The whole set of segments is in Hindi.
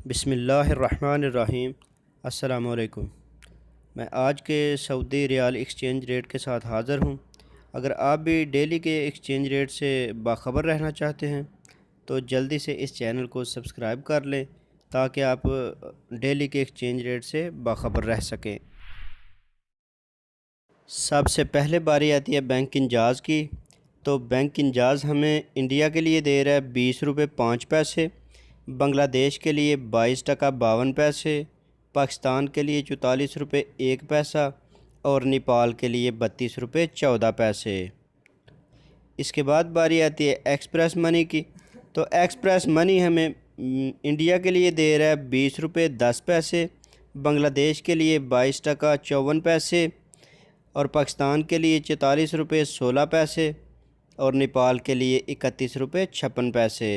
बिस्मिल्लाहिर्रहमानिर्रहीम। अस्सलामु अलैकुम। मैं आज के सऊदी रियाल एक्सचेंज रेट के साथ हाज़िर हूँ। अगर आप भी डेली के एक्सचेंज रेट से बाखबर रहना चाहते हैं तो जल्दी से इस चैनल को सब्सक्राइब कर लें ताकि आप डेली के एक्सचेंज रेट से बाखबर रह सकें। सबसे पहले बारी आती है बैंक इंजाज़ की। तो बैंक इंजाज़ हमें इंडिया के लिए दे रहा है 20 रुपये 5 पैसे, बांग्लादेश के लिए 22 टका 52 पैसे, पाकिस्तान के लिए 44 रुपये 1 पैसा और नेपाल के लिए 32 रुपये 14 पैसे। इसके बाद बारी आती है एक्सप्रेस मनी की। तो एक्सप्रेस मनी हमें इंडिया के लिए दे रहा है 20 रुपये 10 पैसे, बांग्लादेश के लिए 22 टका 54 पैसे और पाकिस्तान के लिए 44 रुपये 16 पैसे और नेपाल के लिए 31 रुपये 56 पैसे।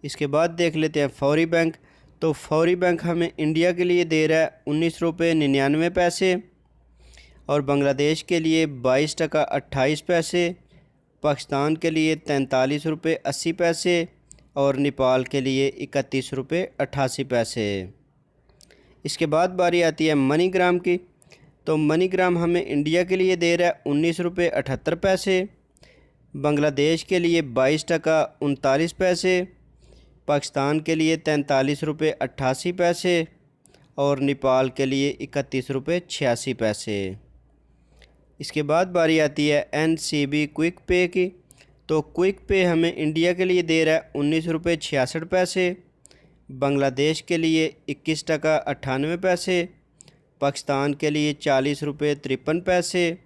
इसके बाद देख लेते हैं फौरी बैंक। तो फौरी बैंक हमें इंडिया के लिए दे रहा है 19 रुपये 99 पैसे और बांग्लादेश के लिए 22 टका 28 पैसे, पाकिस्तान के लिए 43 रुपये 80 पैसे और नेपाल के लिए 31 रुपये 88 पैसे। इसके बाद बारी आती है मनीग्राम की। तो मनीग्राम हमें इंडिया के लिए दे रहा है 19 रुपये 78 पैसे, बांग्लादेश के लिए 22 टका 39 पैसे, पाकिस्तान के लिए 43 रुपये 88 पैसे और नेपाल के लिए 31 रुपये 86 पैसे। इसके बाद बारी आती है NCB क्विक पे की। तो क्विक पे हमें इंडिया के लिए दे रहा है 19 रुपये 66 पैसे, बांग्लादेश के लिए 21 टका 98 पैसे, पाकिस्तान के लिए 40 रुपये 53 पैसे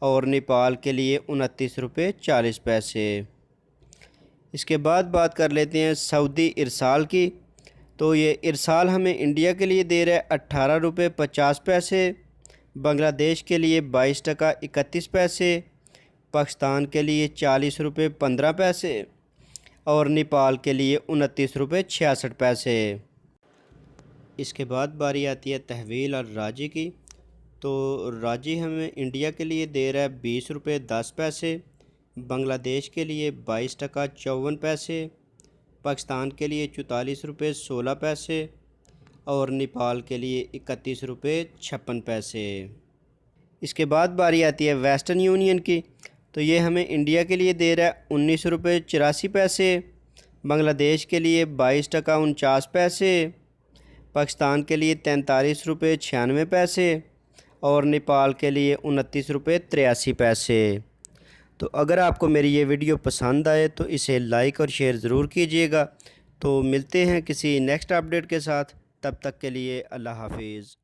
और नेपाल के लिए 29 रुपये 40 पैसे। इसके बाद बात कर लेते हैं सऊदी इरसाल की। तो ये इरसाल हमें इंडिया के लिए दे रहा है 18 रुपये 50 पैसे, बांग्लादेश के लिए 22 टका 31 पैसे, पाकिस्तान के लिए 40 रुपये 15 पैसे और नेपाल के लिए 29 रुपये 66 पैसे। इसके बाद बारी आती है तहवील और राजी की। तो राजी हमें इंडिया के लिए दे रहा है 20 रुपये 10 पैसे, बांग्लादेश के लिए 22 टका 54 पैसे, पाकिस्तान के लिए 44 रुपये 16 पैसे और नेपाल के लिए 31 रुपये 56 पैसे। इसके बाद बारी आती है वेस्टर्न यूनियन की। तो ये हमें इंडिया के लिए दे रहा है 19 रुपये 84 पैसे, बांग्लादेश के लिए 22 टका 49 पैसे, पाकिस्तान के लिए 43 रुपये 96 पैसे और नेपाल के लिए 29 रुपये 83 पैसे। तो अगर आपको मेरी ये वीडियो पसंद आए तो इसे लाइक और शेयर ज़रूर कीजिएगा। तो मिलते हैं किसी नेक्स्ट अपडेट के साथ, तब तक के लिए अल्लाह हाफिज़।